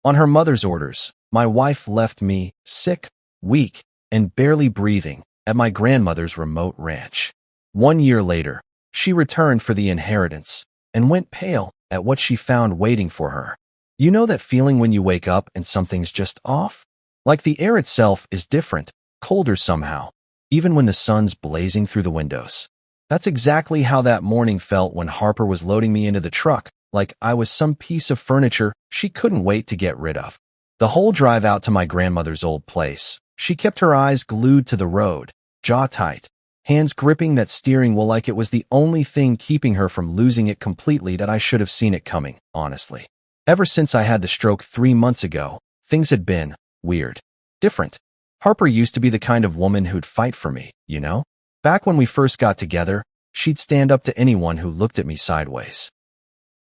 On her mother's orders, my wife left me, sick, weak, and barely breathing, at my grandmother's remote ranch. 1 year later, she returned for the inheritance and went pale at what she found waiting for her. You know that feeling when you wake up and something's just off? Like the air itself is different, colder somehow, even when the sun's blazing through the windows. That's exactly how that morning felt when Harper was loading me into the truck, like I was some piece of furniture she couldn't wait to get rid of. The whole drive out to my grandmother's old place, she kept her eyes glued to the road, jaw tight, hands gripping that steering wheel like it was the only thing keeping her from losing it completely. That I should have seen it coming, honestly. Ever since I had the stroke 3 months ago, things had been weird. Different. Harper used to be the kind of woman who'd fight for me, you know? Back when we first got together, she'd stand up to anyone who looked at me sideways.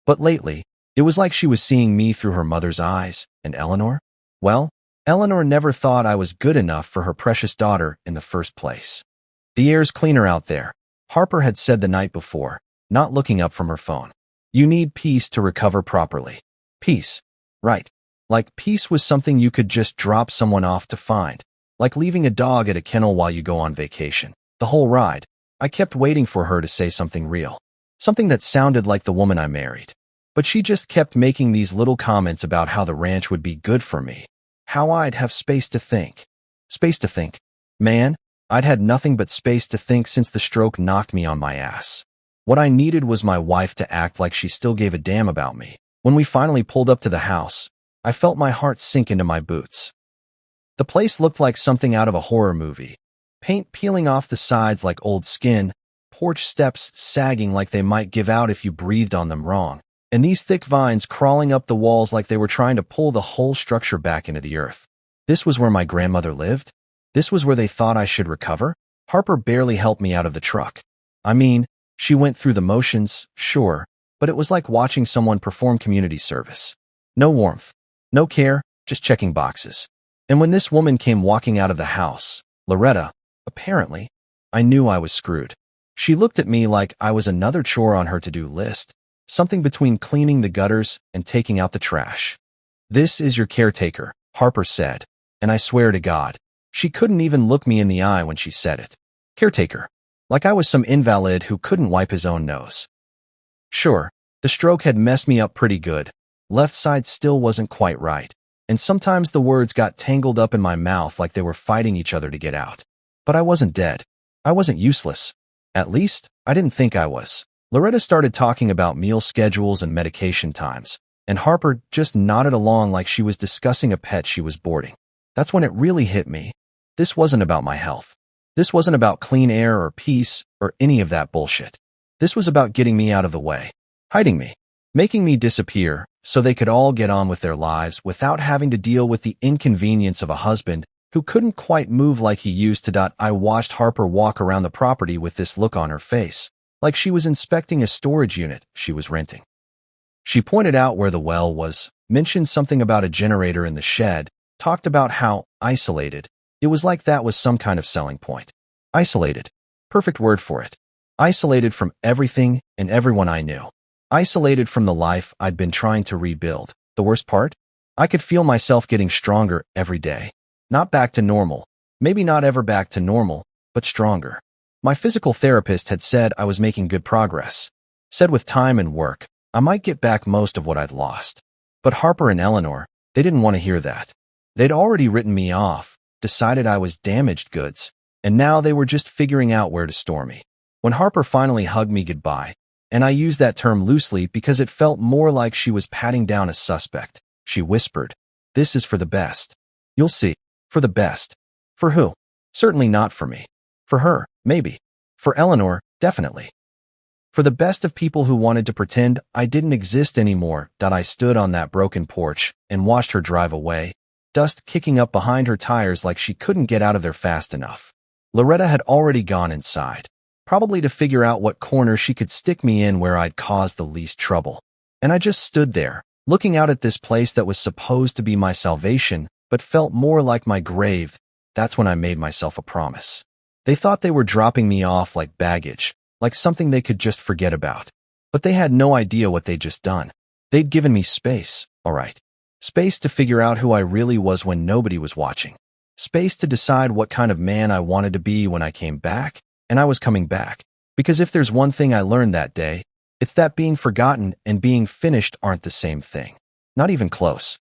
But lately, it was like she was seeing me through her mother's eyes. And Eleanor? Well, Eleanor never thought I was good enough for her precious daughter in the first place. The air's cleaner out there, Harper had said the night before, not looking up from her phone. You need peace to recover properly. Peace. Right. Like peace was something you could just drop someone off to find. Like leaving a dog at a kennel while you go on vacation. The whole ride, I kept waiting for her to say something real. Something that sounded like the woman I married. But she just kept making these little comments about how the ranch would be good for me. How I'd have space to think. Space to think. Man, I'd had nothing but space to think since the stroke knocked me on my ass. What I needed was my wife to act like she still gave a damn about me. When we finally pulled up to the house, I felt my heart sink into my boots. The place looked like something out of a horror movie. Paint peeling off the sides like old skin, porch steps sagging like they might give out if you breathed on them wrong, and these thick vines crawling up the walls like they were trying to pull the whole structure back into the earth. This was where my grandmother lived? This was where they thought I should recover? Harper barely helped me out of the truck. I mean, she went through the motions, sure, but it was like watching someone perform community service. No warmth, no care, just checking boxes. And when this woman came walking out of the house, Loretta, apparently, I knew I was screwed. She looked at me like I was another chore on her to-do list, something between cleaning the gutters and taking out the trash. This is your caretaker, Harper said, and I swear to God, she couldn't even look me in the eye when she said it. Caretaker. Like I was some invalid who couldn't wipe his own nose. Sure, the stroke had messed me up pretty good. Left side still wasn't quite right, and sometimes the words got tangled up in my mouth like they were fighting each other to get out. But I wasn't dead. I wasn't useless. At least, I didn't think I was. Loretta started talking about meal schedules and medication times, and Harper just nodded along like she was discussing a pet she was boarding. That's when it really hit me. This wasn't about my health. This wasn't about clean air or peace or any of that bullshit. This was about getting me out of the way, hiding me, making me disappear so they could all get on with their lives without having to deal with the inconvenience of a husband who couldn't quite move like he used to. I watched Harper walk around the property with this look on her face, like she was inspecting a storage unit she was renting. She pointed out where the well was, mentioned something about a generator in the shed, talked about how isolated. It was like that was some kind of selling point. Isolated. Perfect word for it. Isolated from everything and everyone I knew. Isolated from the life I'd been trying to rebuild. The worst part? I could feel myself getting stronger every day. Not back to normal. Maybe not ever back to normal, but stronger. My physical therapist had said I was making good progress. Said with time and work, I might get back most of what I'd lost. But Harper and Eleanor, they didn't want to hear that. They'd already written me off, decided I was damaged goods, and now they were just figuring out where to store me. When Harper finally hugged me goodbye, and I use that term loosely because it felt more like she was patting down a suspect, she whispered, "This is for the best. You'll see. For the best." For who? Certainly not for me. For her, maybe. For Eleanor, definitely. For the best of people who wanted to pretend I didn't exist anymore. I stood on that broken porch and watched her drive away, dust kicking up behind her tires like she couldn't get out of there fast enough. Loretta had already gone inside, probably to figure out what corner she could stick me in where I'd caused the least trouble. And I just stood there, looking out at this place that was supposed to be my salvation, but felt more like my grave. That's when I made myself a promise. They thought they were dropping me off like baggage, like something they could just forget about. But they had no idea what they'd just done. They'd given me space, all right. Space to figure out who I really was when nobody was watching. Space to decide what kind of man I wanted to be when I came back, and I was coming back. Because if there's one thing I learned that day, it's that being forgotten and being finished aren't the same thing. Not even close.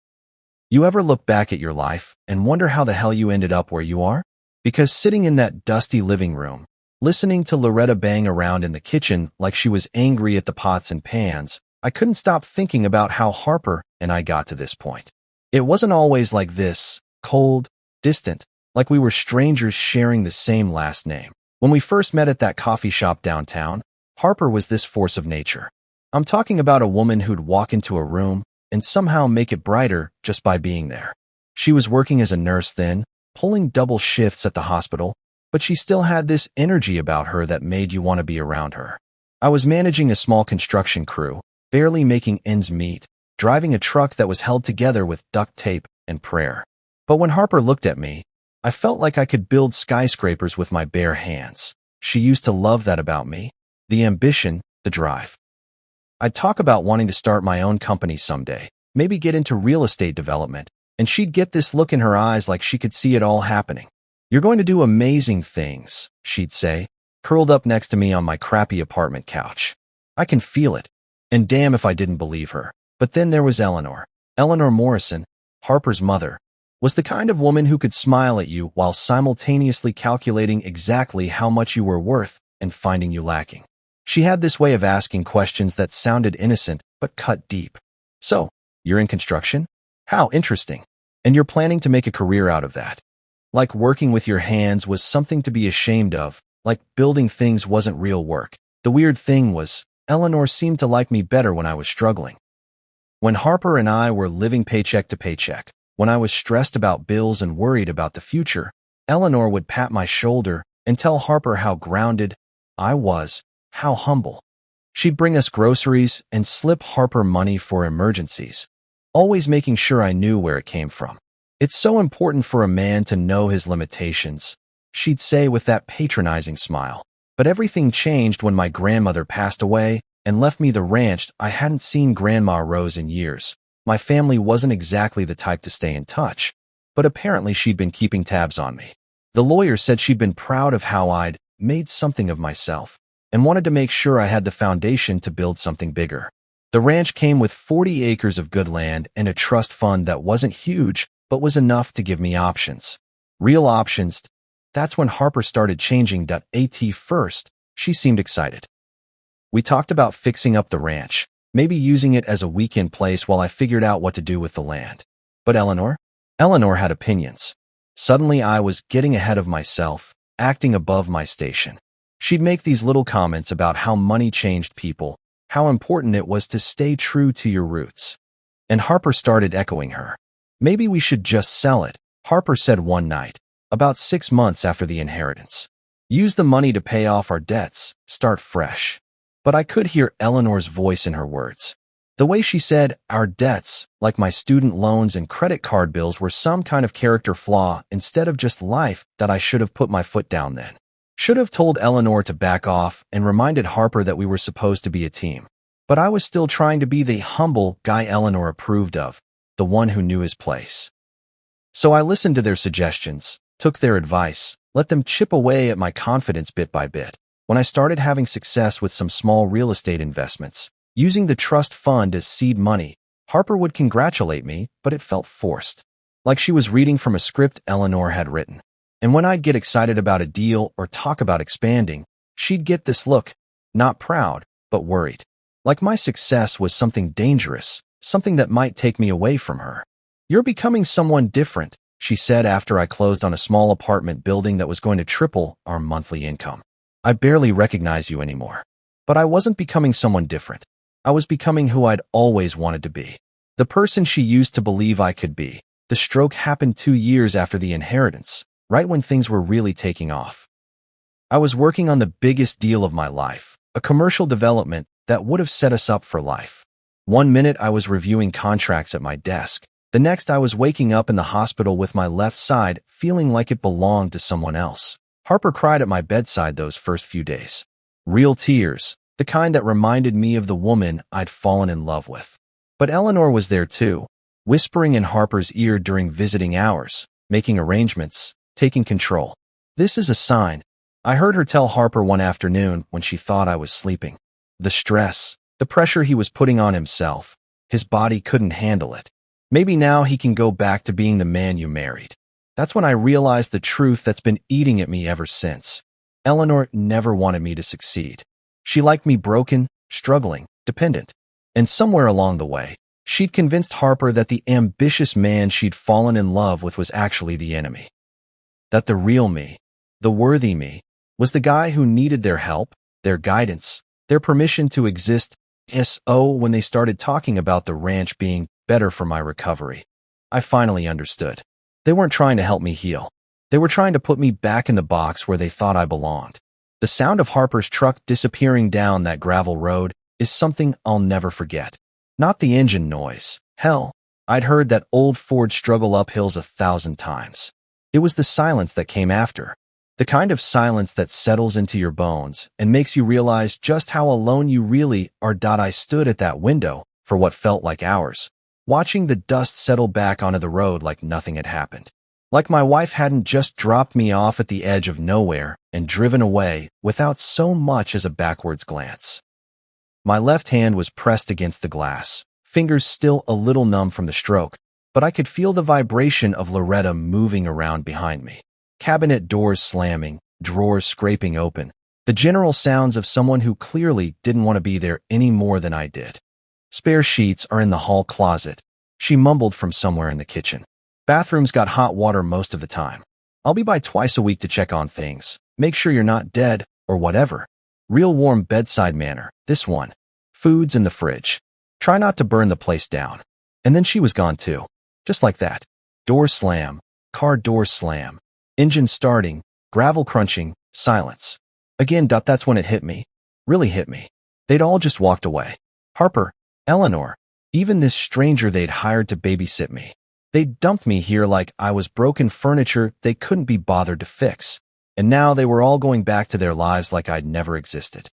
You ever look back at your life and wonder how the hell you ended up where you are? Because sitting in that dusty living room, listening to Loretta bang around in the kitchen like she was angry at the pots and pans, I couldn't stop thinking about how Harper and I got to this point. It wasn't always like this, cold, distant, like we were strangers sharing the same last name. When we first met at that coffee shop downtown, Harper was this force of nature. I'm talking about a woman who'd walk into a room and somehow make it brighter just by being there. She was working as a nurse then, pulling double shifts at the hospital, but she still had this energy about her that made you want to be around her. I was managing a small construction crew, barely making ends meet, driving a truck that was held together with duct tape and prayer. But when Harper looked at me, I felt like I could build skyscrapers with my bare hands. She used to love that about me, the ambition, the drive. I'd talk about wanting to start my own company someday, maybe get into real estate development, and she'd get this look in her eyes like she could see it all happening. "You're going to do amazing things," she'd say, curled up next to me on my crappy apartment couch. I can feel it, and damn if I didn't believe her. But then there was Eleanor. Eleanor Morrison, Harper's mother, was the kind of woman who could smile at you while simultaneously calculating exactly how much you were worth and finding you lacking. She had this way of asking questions that sounded innocent but cut deep. "So, you're in construction? How interesting. And you're planning to make a career out of that. Like working with your hands was something to be ashamed of, like building things wasn't real work." The weird thing was, Eleanor seemed to like me better when I was struggling. When Harper and I were living paycheck to paycheck, when I was stressed about bills and worried about the future, Eleanor would pat my shoulder and tell Harper how grounded I was, how humble. She'd bring us groceries and slip Harper money for emergencies, always making sure I knew where it came from. "It's so important for a man to know his limitations," she'd say with that patronizing smile. But everything changed when my grandmother passed away and left me the ranch. I hadn't seen Grandma Rose in years. My family wasn't exactly the type to stay in touch, but apparently she'd been keeping tabs on me. The lawyer said she'd been proud of how I'd made something of myself and wanted to make sure I had the foundation to build something bigger. The ranch came with 40 acres of good land and a trust fund that wasn't huge, but was enough to give me options. Real options. That's when Harper started changing. At first, she seemed excited. We talked about fixing up the ranch, maybe using it as a weekend place while I figured out what to do with the land. But Eleanor had opinions. Suddenly I was getting ahead of myself, acting above my station. She'd make these little comments about how money changed people, how important it was to stay true to your roots. And Harper started echoing her. "Maybe we should just sell it," Harper said one night, about 6 months after the inheritance. "Use the money to pay off our debts, start fresh." But I could hear Eleanor's voice in her words. The way she said, "our debts," like my student loans and credit card bills were some kind of character flaw instead of just life, that I should have put my foot down then. Should have told Eleanor to back off and reminded Harper that we were supposed to be a team. But I was still trying to be the humble guy Eleanor approved of, the one who knew his place. So I listened to their suggestions, took their advice, let them chip away at my confidence bit by bit. When I started having success with some small real estate investments, using the trust fund as seed money, Harper would congratulate me, but it felt forced, like she was reading from a script Eleanor had written. And when I'd get excited about a deal or talk about expanding, she'd get this look, not proud, but worried. Like my success was something dangerous, something that might take me away from her. "You're becoming someone different," she said after I closed on a small apartment building that was going to triple our monthly income. "I barely recognize you anymore." But I wasn't becoming someone different. I was becoming who I'd always wanted to be. The person she used to believe I could be. The stroke happened 2 years after the inheritance, right when things were really taking off. I was working on the biggest deal of my life, a commercial development that would have set us up for life. One minute I was reviewing contracts at my desk. The next I was waking up in the hospital with my left side feeling like it belonged to someone else. Harper cried at my bedside those first few days. Real tears, the kind that reminded me of the woman I'd fallen in love with. But Eleanor was there too. whispering in Harper's ear during visiting hours, making arrangements, taking control. This is a sign. I heard her tell Harper one afternoon when she thought I was sleeping. The stress, the pressure he was putting on himself, his body couldn't handle it. Maybe now he can go back to being the man you married. That's when I realized the truth that's been eating at me ever since. Eleanor never wanted me to succeed. She liked me broken, struggling, dependent. And somewhere along the way, she'd convinced Harper that the ambitious man she'd fallen in love with was actually the enemy. That the real me, the worthy me, was the guy who needed their help, their guidance, their permission to exist. So when they started talking about the ranch being better for my recovery, I finally understood. They weren't trying to help me heal. They were trying to put me back in the box where they thought I belonged. The sound of Harper's truck disappearing down that gravel road is something I'll never forget. Not the engine noise. Hell, I'd heard that old Ford struggle up hills 1,000 times. It was the silence that came after. The kind of silence that settles into your bones and makes you realize just how alone you really are. I stood at that window for what felt like hours, watching the dust settle back onto the road like nothing had happened. Like my wife hadn't just dropped me off at the edge of nowhere and driven away without so much as a backwards glance. My left hand was pressed against the glass, fingers still a little numb from the stroke, but I could feel the vibration of Loretta moving around behind me. Cabinet doors slamming, drawers scraping open, the general sounds of someone who clearly didn't want to be there any more than I did. Spare sheets are in the hall closet, she mumbled from somewhere in the kitchen. Bathroom's got hot water most of the time. I'll be by twice a week to check on things, make sure you're not dead, or whatever. Real warm bedside manner, this one. Food's in the fridge. Try not to burn the place down. And then she was gone too. Just like that. Door slam, car door slam. Engine starting, gravel crunching, silence. Again, that's when it hit me. Really hit me. They'd all just walked away. Harper, Eleanor, even this stranger they'd hired to babysit me. They'd dumped me here like I was broken furniture they couldn't be bothered to fix. And now they were all going back to their lives like I'd never existed.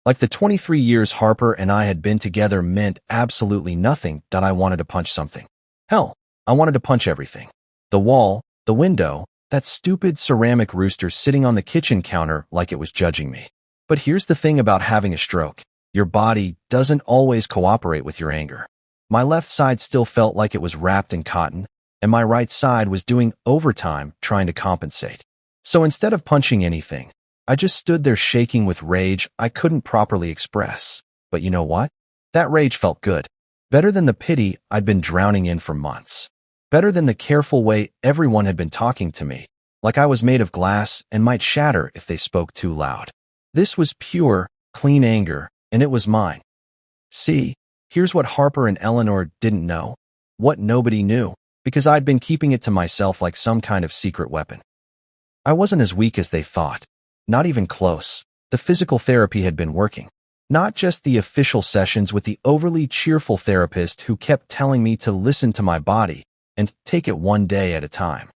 Like the 23 years Harper and I had been together meant absolutely nothing. I wanted to punch something. Hell, I wanted to punch everything. The wall, the window, that stupid ceramic rooster sitting on the kitchen counter like it was judging me. But here's the thing about having a stroke. Your body doesn't always cooperate with your anger. My left side still felt like it was wrapped in cotton, and my right side was doing overtime trying to compensate. So instead of punching anything, I just stood there shaking with rage I couldn't properly express. But you know what? That rage felt good. Better than the pity I'd been drowning in for months. Better than the careful way everyone had been talking to me, like I was made of glass and might shatter if they spoke too loud. This was pure, clean anger, and it was mine. See, here's what Harper and Eleanor didn't know. What nobody knew, because I'd been keeping it to myself like some kind of secret weapon. I wasn't as weak as they thought. Not even close. The physical therapy had been working. Not just the official sessions with the overly cheerful therapist who kept telling me to listen to my body and take it one day at a time.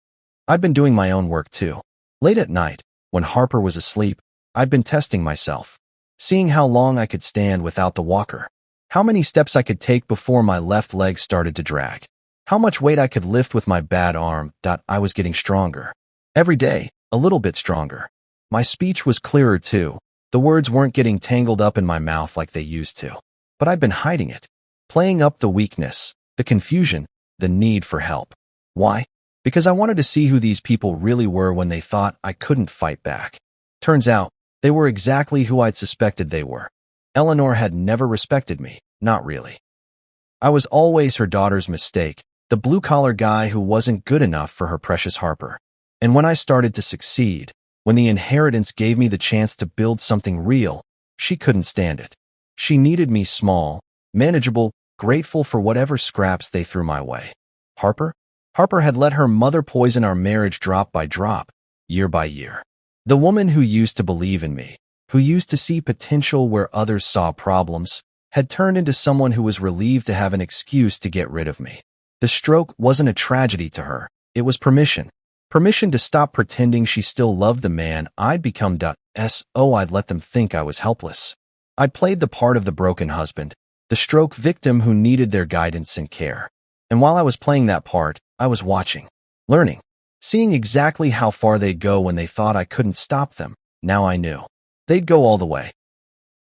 I'd been doing my own work too. Late at night, when Harper was asleep, I'd been testing myself, seeing how long I could stand without the walker, how many steps I could take before my left leg started to drag, how much weight I could lift with my bad arm. I was getting stronger. Every day, a little bit stronger. My speech was clearer too. The words weren't getting tangled up in my mouth like they used to. But I'd been hiding it, playing up the weakness, the confusion, the need for help. Why? Because I wanted to see who these people really were when they thought I couldn't fight back. Turns out, they were exactly who I'd suspected they were. Eleanor had never respected me, not really. I was always her daughter's mistake, the blue-collar guy who wasn't good enough for her precious Harper. And when I started to succeed, when the inheritance gave me the chance to build something real, she couldn't stand it. She needed me small, manageable, grateful for whatever scraps they threw my way. Harper? Harper had let her mother poison our marriage drop by drop, year by year. The woman who used to believe in me, who used to see potential where others saw problems, had turned into someone who was relieved to have an excuse to get rid of me. The stroke wasn't a tragedy to her. It was permission. Permission to stop pretending she still loved the man I'd become. I'd let them think I was helpless. I'd played the part of the broken husband, the stroke victim who needed their guidance and care. And while I was playing that part, I was watching, learning, seeing exactly how far they'd go when they thought I couldn't stop them. Now I knew. They'd go all the way.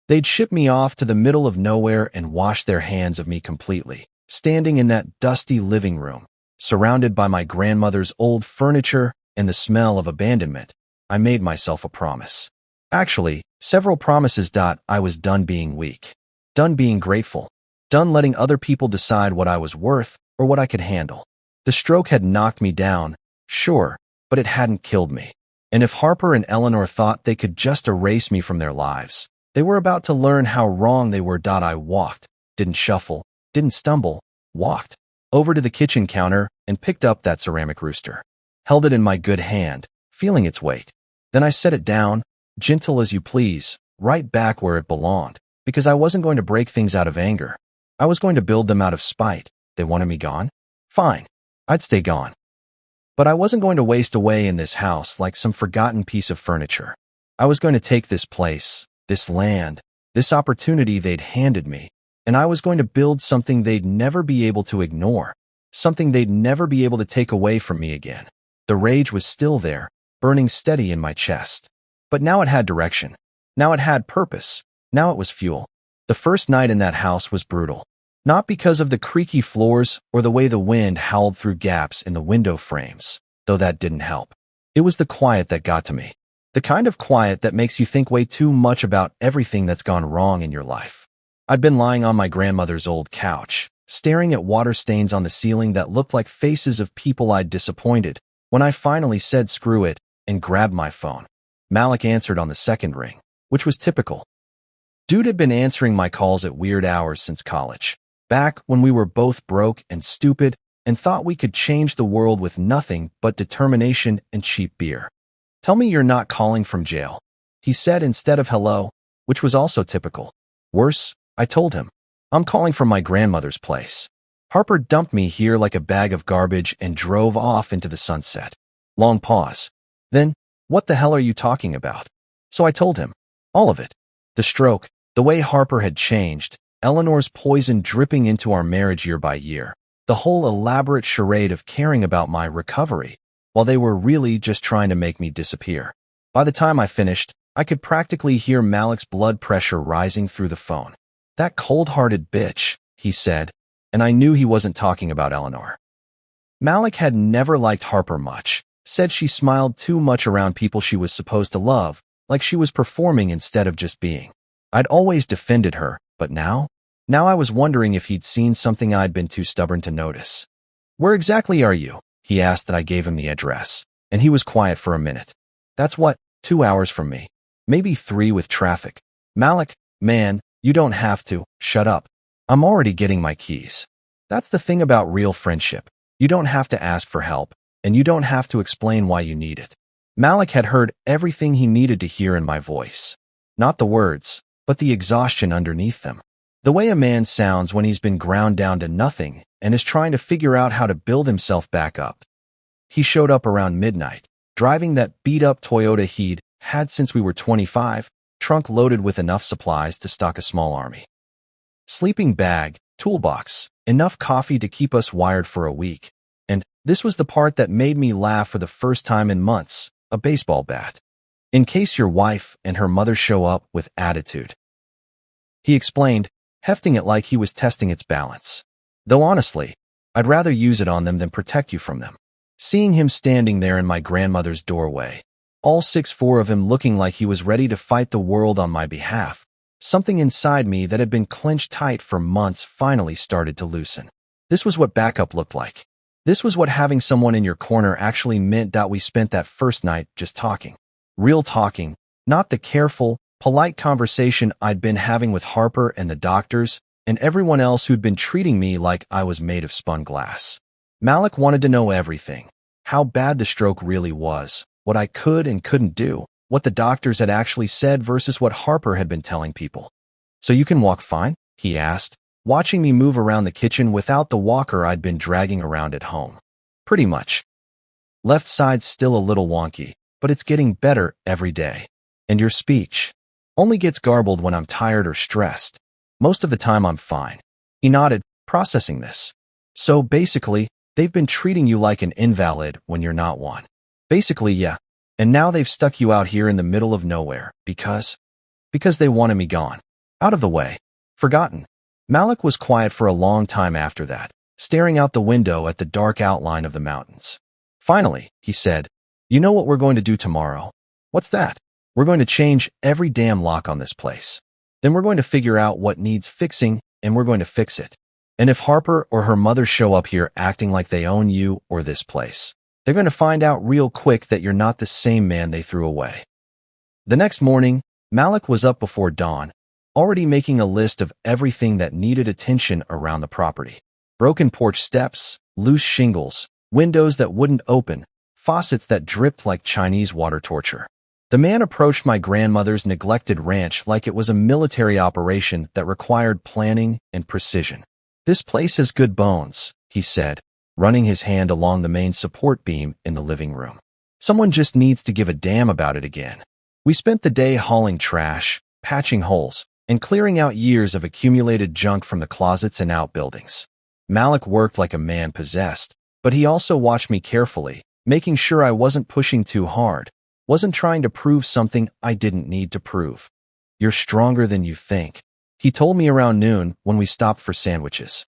They'd ship me off to the middle of nowhere and wash their hands of me completely, standing in that dusty living room, surrounded by my grandmother's old furniture and the smell of abandonment. I made myself a promise. Actually, several promises. I was done being weak, done being grateful, done letting other people decide what I was worth or what I could handle. The stroke had knocked me down, sure, but it hadn't killed me. And if Harper and Eleanor thought they could just erase me from their lives, they were about to learn how wrong they were. I walked, didn't shuffle, didn't stumble, walked over to the kitchen counter and picked up that ceramic rooster, held it in my good hand, feeling its weight. Then I set it down, gentle as you please, right back where it belonged, because I wasn't going to break things out of anger. I was going to build them out of spite. They wanted me gone? Fine, I'd stay gone. But I wasn't going to waste away in this house like some forgotten piece of furniture. I was going to take this place, this land, this opportunity they'd handed me, and I was going to build something they'd never be able to ignore, something they'd never be able to take away from me again. The rage was still there, burning steady in my chest. But now it had direction. Now it had purpose. Now it was fuel. The first night in that house was brutal. Not because of the creaky floors or the way the wind howled through gaps in the window frames, though that didn't help. It was the quiet that got to me. The kind of quiet that makes you think way too much about everything that's gone wrong in your life. I'd been lying on my grandmother's old couch, staring at water stains on the ceiling that looked like faces of people I'd disappointed, when I finally said screw it and grabbed my phone. Malik answered on the second ring, which was typical. Dude had been answering my calls at weird hours since college, back when we were both broke and stupid and thought we could change the world with nothing but determination and cheap beer. Tell me you're not calling from jail, he said instead of hello, which was also typical. Worse, I told him, I'm calling from my grandmother's place. Harper dumped me here like a bag of garbage and drove off into the sunset. Long pause. Then, what the hell are you talking about? So I told him. All of it. The stroke, the way Harper had changed, Eleanor's poison dripping into our marriage year by year, the whole elaborate charade of caring about my recovery, while they were really just trying to make me disappear. By the time I finished, I could practically hear Malik's blood pressure rising through the phone. That cold-hearted bitch, he said, and I knew he wasn't talking about Eleanor. Malik had never liked Harper much, said she smiled too much around people she was supposed to love, like she was performing instead of just being. I'd always defended her, but now I was wondering if he'd seen something I'd been too stubborn to notice. Where exactly are you? He asked, and I gave him the address, and he was quiet for a minute. That's 2 hours from me. Maybe 3 with traffic. Malik, man, you don't have to. Shut up. I'm already getting my keys. That's the thing about real friendship. You don't have to ask for help, and you don't have to explain why you need it. Malik had heard everything he needed to hear in my voice. Not the words, but the exhaustion underneath them. The way a man sounds when he's been ground down to nothing and is trying to figure out how to build himself back up. He showed up around midnight, driving that beat-up Toyota he'd had since we were 25, trunk loaded with enough supplies to stock a small army. Sleeping bag, toolbox, enough coffee to keep us wired for a week. And this was the part that made me laugh for the first time in months, a baseball bat. In case your wife and her mother show up with attitude. He explained, hefting it like he was testing its balance. Though honestly, I'd rather use it on them than protect you from them. Seeing him standing there in my grandmother's doorway, all 6'4" of him looking like he was ready to fight the world on my behalf, something inside me that had been clenched tight for months finally started to loosen. This was what backup looked like. This was what having someone in your corner actually meant. We spent that first night just talking. Real talking, not the careful, polite conversation I'd been having with Harper and the doctors and everyone else who'd been treating me like I was made of spun glass. Malik wanted to know everything. How bad the stroke really was, what I could and couldn't do, what the doctors had actually said versus what Harper had been telling people. So you can walk fine? He asked, watching me move around the kitchen without the walker I'd been dragging around at home. Pretty much. Left side's still a little wonky, but it's getting better every day. And your speech only gets garbled when I'm tired or stressed. Most of the time I'm fine. He nodded, processing this. So basically, they've been treating you like an invalid when you're not one. Basically, yeah. And now they've stuck you out here in the middle of nowhere because they wanted me gone. Out of the way. Forgotten. Malik was quiet for a long time after that, staring out the window at the dark outline of the mountains. Finally, he said, "You know what we're going to do tomorrow?" "What's that?" "We're going to change every damn lock on this place. Then we're going to figure out what needs fixing, and we're going to fix it. And if Harper or her mother show up here acting like they own you or this place, they're going to find out real quick that you're not the same man they threw away." The next morning, Malik was up before dawn, already making a list of everything that needed attention around the property. Broken porch steps, loose shingles, windows that wouldn't open, faucets that dripped like Chinese water torture. The man approached my grandmother's neglected ranch like it was a military operation that required planning and precision. "This place has good bones," he said, running his hand along the main support beam in the living room. "Someone just needs to give a damn about it again." We spent the day hauling trash, patching holes, and clearing out years of accumulated junk from the closets and outbuildings. Malik worked like a man possessed, but he also watched me carefully, making sure I wasn't pushing too hard, wasn't trying to prove something I didn't need to prove. "You're stronger than you think," he told me around noon when we stopped for sandwiches.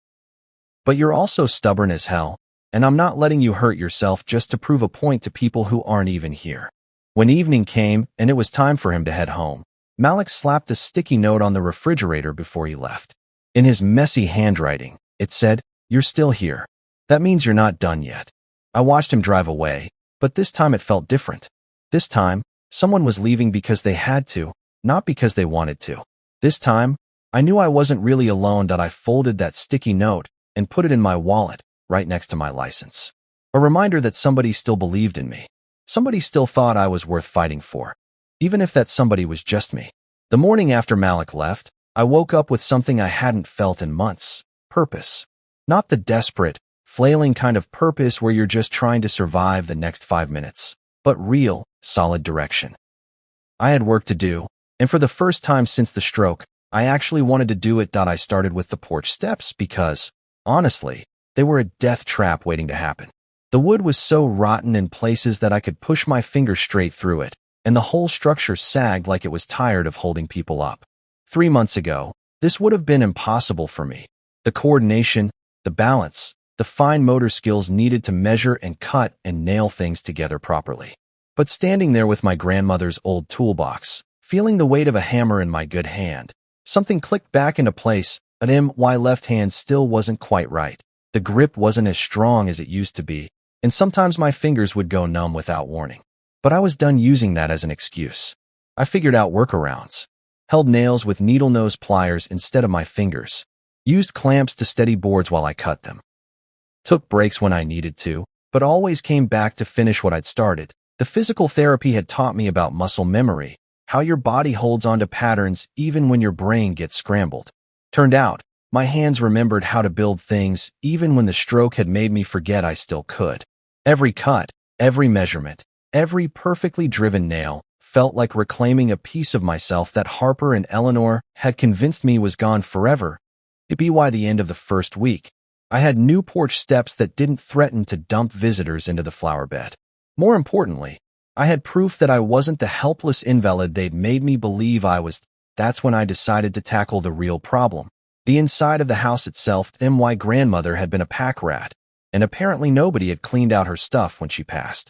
"But you're also stubborn as hell, and I'm not letting you hurt yourself just to prove a point to people who aren't even here." When evening came and it was time for him to head home, Malik slapped a sticky note on the refrigerator before he left. In his messy handwriting, it said, "You're still here. That means you're not done yet." I watched him drive away, but this time it felt different. This time, someone was leaving because they had to, not because they wanted to. This time, I knew I wasn't really alone. That I folded that sticky note and put it in my wallet, right next to my license. A reminder that somebody still believed in me. Somebody still thought I was worth fighting for, even if that somebody was just me. The morning after Malik left, I woke up with something I hadn't felt in months: purpose. Not the desperate, flailing kind of purpose where you're just trying to survive the next 5 minutes, but real, solid direction. I had work to do, and for the first time since the stroke, I actually wanted to do it. I started with the porch steps because, honestly, they were a death trap waiting to happen. The wood was so rotten in places that I could push my finger straight through it, and the whole structure sagged like it was tired of holding people up. 3 months ago, this would have been impossible for me. The coordination, the balance, the fine motor skills needed to measure and cut and nail things together properly. But standing there with my grandmother's old toolbox, feeling the weight of a hammer in my good hand, something clicked back into place. My left hand still wasn't quite right. The grip wasn't as strong as it used to be, and sometimes my fingers would go numb without warning. But I was done using that as an excuse. I figured out workarounds. Held nails with needle-nose pliers instead of my fingers. Used clamps to steady boards while I cut them. Took breaks when I needed to, but always came back to finish what I'd started. The physical therapy had taught me about muscle memory, how your body holds onto patterns even when your brain gets scrambled. Turned out, my hands remembered how to build things even when the stroke had made me forget I still could. Every cut, every measurement, every perfectly driven nail felt like reclaiming a piece of myself that Harper and Eleanor had convinced me was gone forever. It'd be why the end of the first week, I had new porch steps that didn't threaten to dump visitors into the flower bed. More importantly, I had proof that I wasn't the helpless invalid they'd made me believe I was. That's when I decided to tackle the real problem. The inside of the house itself. My grandmother had been a pack rat, and apparently nobody had cleaned out her stuff when she passed.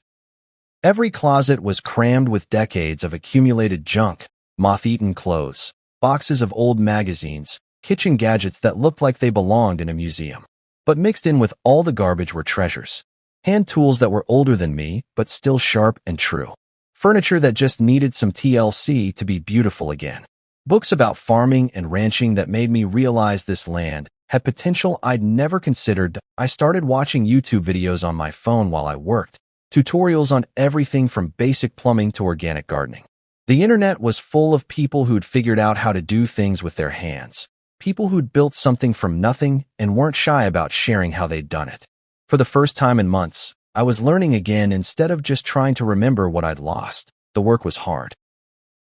Every closet was crammed with decades of accumulated junk, moth-eaten clothes, boxes of old magazines, kitchen gadgets that looked like they belonged in a museum. But mixed in with all the garbage were treasures. Hand tools that were older than me, but still sharp and true. Furniture that just needed some TLC to be beautiful again. Books about farming and ranching that made me realize this land had potential I'd never considered. I started watching YouTube videos on my phone while I worked. Tutorials on everything from basic plumbing to organic gardening. The internet was full of people who'd figured out how to do things with their hands. People who'd built something from nothing and weren't shy about sharing how they'd done it. For the first time in months, I was learning again instead of just trying to remember what I'd lost. The work was hard.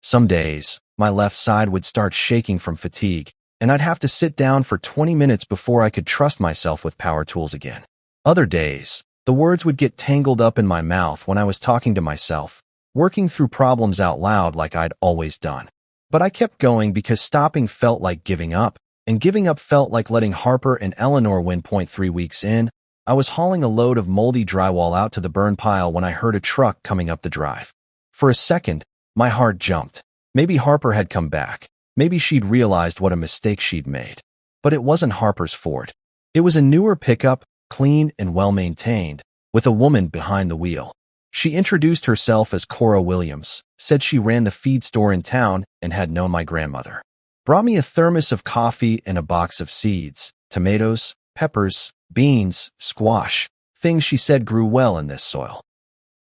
Some days, my left side would start shaking from fatigue, and I'd have to sit down for 20 minutes before I could trust myself with power tools again. Other days, the words would get tangled up in my mouth when I was talking to myself, working through problems out loud like I'd always done. But I kept going because stopping felt like giving up, and giving up felt like letting Harper and Eleanor win. 3 weeks in, I was hauling a load of moldy drywall out to the burn pile when I heard a truck coming up the drive. For a second, my heart jumped. Maybe Harper had come back. Maybe she'd realized what a mistake she'd made. But it wasn't Harper's Ford. It was a newer pickup, clean and well-maintained, with a woman behind the wheel. She introduced herself as Cora Williams, said she ran the feed store in town and had known my grandmother. Brought me a thermos of coffee and a box of seeds, tomatoes, peppers, beans, squash, things she said grew well in this soil.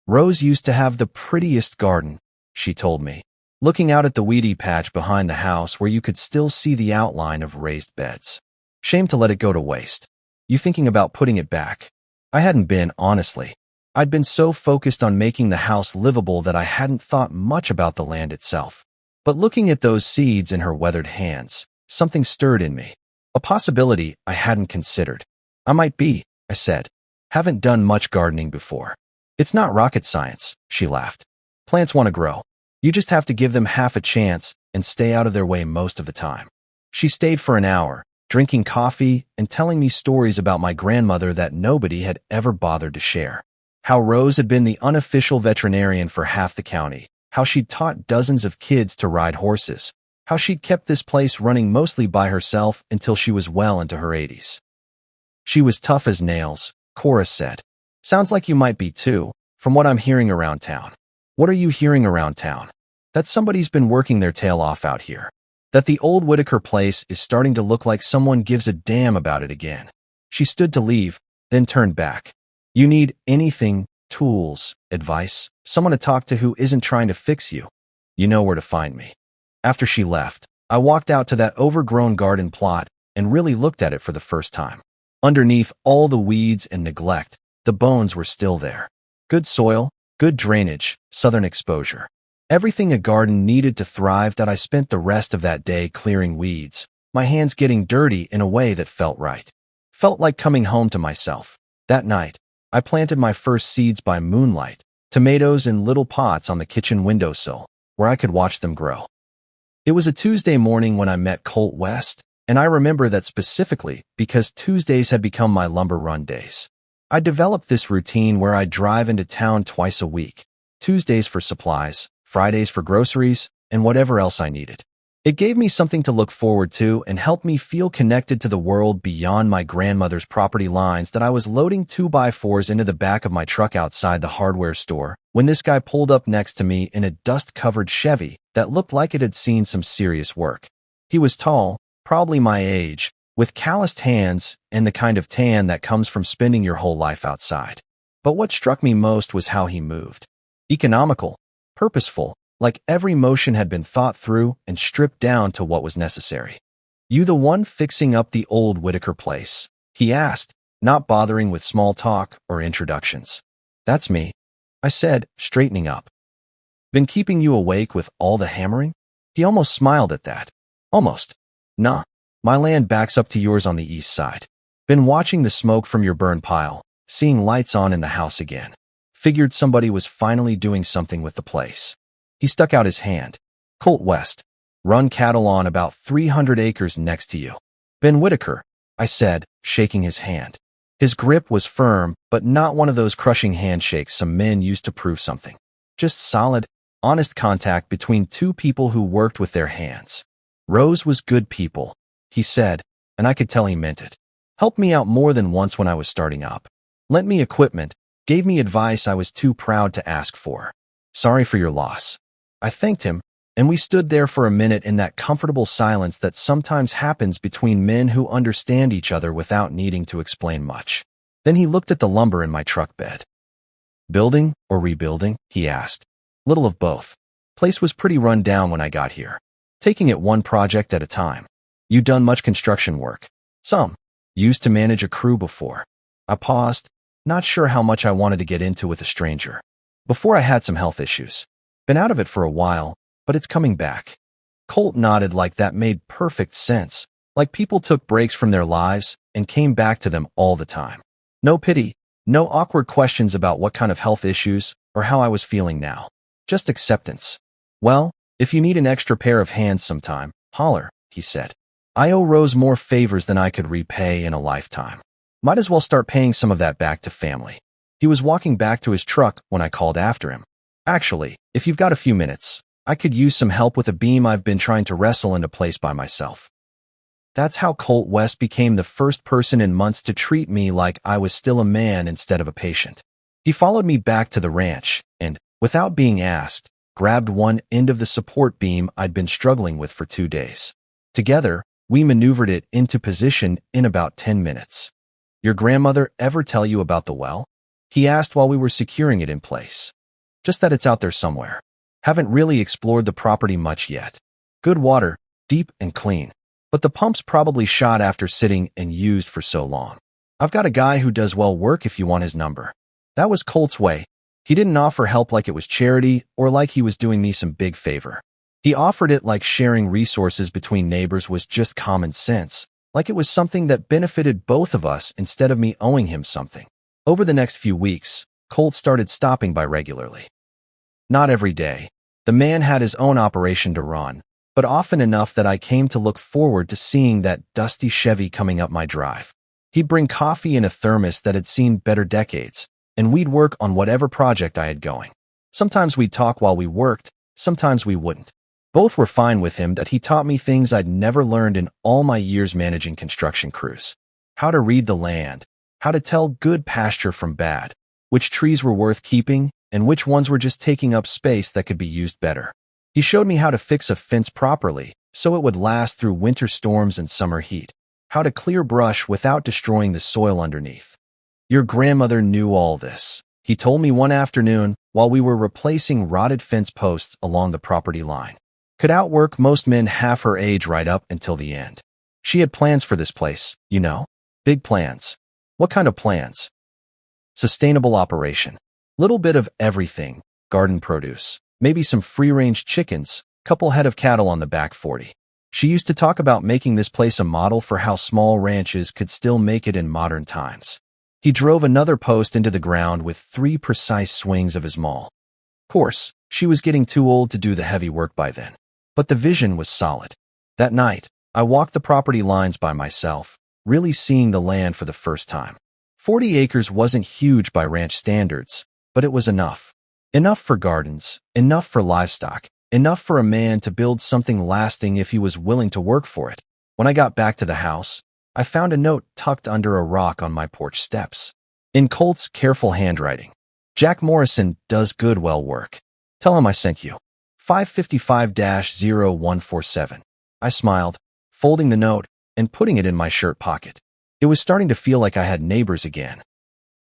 Rose used to have the prettiest garden, she told me, looking out at the weedy patch behind the house where you could still see the outline of raised beds. Shame to let it go to waste. You thinking about putting it back? I hadn't been, honestly. I'd been so focused on making the house livable that I hadn't thought much about the land itself. But looking at those seeds in her weathered hands, something stirred in me. A possibility I hadn't considered. I might be, I said. Haven't done much gardening before. It's not rocket science, she laughed. Plants want to grow. You just have to give them half a chance and stay out of their way most of the time. She stayed for an hour, drinking coffee and telling me stories about my grandmother that nobody had ever bothered to share. How Rose had been the unofficial veterinarian for half the county, how she'd taught dozens of kids to ride horses, how she'd kept this place running mostly by herself until she was well into her 80s. She was tough as nails, Cora said. Sounds like you might be too, from what I'm hearing around town. What are you hearing around town? That somebody's been working their tail off out here. That the old Whitaker place is starting to look like someone gives a damn about it again. She stood to leave, then turned back. You need anything, tools, advice, someone to talk to who isn't trying to fix you. You know where to find me. After she left, I walked out to that overgrown garden plot and really looked at it for the first time. Underneath all the weeds and neglect, the bones were still there. Good soil, good drainage, southern exposure. Everything a garden needed to thrive. That I spent the rest of that day clearing weeds, my hands getting dirty in a way that felt right. Felt like coming home to myself. That night, I planted my first seeds by moonlight, tomatoes in little pots on the kitchen windowsill, where I could watch them grow. It was a Tuesday morning when I met Colt West, and I remember that specifically because Tuesdays had become my lumber run days. I developed this routine where I'd drive into town twice a week, Tuesdays for supplies, Fridays for groceries, and whatever else I needed. It gave me something to look forward to and helped me feel connected to the world beyond my grandmother's property lines. That I was loading 2x4s into the back of my truck outside the hardware store when this guy pulled up next to me in a dust-covered Chevy that looked like it had seen some serious work. He was tall, probably my age, with calloused hands and the kind of tan that comes from spending your whole life outside. But what struck me most was how he moved. Economical, purposeful, like every motion had been thought through and stripped down to what was necessary. You the one fixing up the old Whitaker place? He asked, not bothering with small talk or introductions. That's me, I said, straightening up. Been keeping you awake with all the hammering? He almost smiled at that. Almost. Nah, my land backs up to yours on the east side. Been watching the smoke from your burn pile, seeing lights on in the house again. Figured somebody was finally doing something with the place. He stuck out his hand. Colt West. Run cattle on about 300 acres next to you. Ben Whitaker, I said, shaking his hand. His grip was firm, but not one of those crushing handshakes some men used to prove something. Just solid, honest contact between two people who worked with their hands. Rose was good people, he said, and I could tell he meant it. Helped me out more than once when I was starting up. Lent me equipment, gave me advice I was too proud to ask for. Sorry for your loss. I thanked him, and we stood there for a minute in that comfortable silence that sometimes happens between men who understand each other without needing to explain much. Then he looked at the lumber in my truck bed. Building or rebuilding? He asked. Little of both. Place was pretty run down when I got here. Taking it one project at a time. You done much construction work? Some. Used to manage a crew before. I paused, not sure how much I wanted to get into with a stranger. Before I had some health issues. Been out of it for a while, but it's coming back. Colt nodded like that made perfect sense, Like people took breaks from their lives and came back to them all the time. No pity, no awkward questions about what kind of health issues or how I was feeling now. Just acceptance. Well, if you need an extra pair of hands sometime, holler, he said. I owe Rose more favors than I could repay in a lifetime. Might as well start paying some of that back to family. He was walking back to his truck when I called after him. Actually, if you've got a few minutes, I could use some help with a beam I've been trying to wrestle into place by myself. That's how Colt West became the first person in months to treat me like I was still a man instead of a patient. He followed me back to the ranch and, without being asked, grabbed one end of the support beam I'd been struggling with for 2 days. Together, we maneuvered it into position in about 10 minutes. Your grandmother ever tell you about the well? He asked while we were securing it in place. Just that it's out there somewhere. Haven't really explored the property much yet. Good water, deep and clean. But the pump's probably shot after sitting and used for so long. I've got a guy who does well work if you want his number. That was Colt's way. He didn't offer help like it was charity or like he was doing me some big favor. He offered it like sharing resources between neighbors was just common sense, like it was something that benefited both of us instead of me owing him something. Over the next few weeks, Colt started stopping by regularly. Not every day. The man had his own operation to run, but often enough that I came to look forward to seeing that dusty Chevy coming up my drive. He'd bring coffee in a thermos that had seen better decades, and we'd work on whatever project I had going. Sometimes we'd talk while we worked, sometimes we wouldn't. Both were fine with him that he taught me things I'd never learned in all my years managing construction crews. How to read the land, how to tell good pasture from bad, which trees were worth keeping, and which ones were just taking up space that could be used better. He showed me how to fix a fence properly so it would last through winter storms and summer heat, how to clear brush without destroying the soil underneath. Your grandmother knew all this, he told me one afternoon while we were replacing rotted fence posts along the property line. Could outwork most men half her age right up until the end. She had plans for this place, you know? Big plans. What kind of plans? Sustainable operation. Little bit of everything, garden produce. Maybe some free-range chickens, couple head of cattle on the back 40. She used to talk about making this place a model for how small ranches could still make it in modern times. He drove another post into the ground with 3 precise swings of his maul. Of course, she was getting too old to do the heavy work by then. But the vision was solid. That night, I walked the property lines by myself, really seeing the land for the first time. 40 acres wasn't huge by ranch standards, but it was enough. Enough for gardens, enough for livestock, enough for a man to build something lasting if he was willing to work for it. When I got back to the house, I found a note tucked under a rock on my porch steps. In Colt's careful handwriting, Jack Morrison does good well work. Tell him I sent you. 555-0147. I smiled, folding the note and putting it in my shirt pocket. It was starting to feel like I had neighbors again.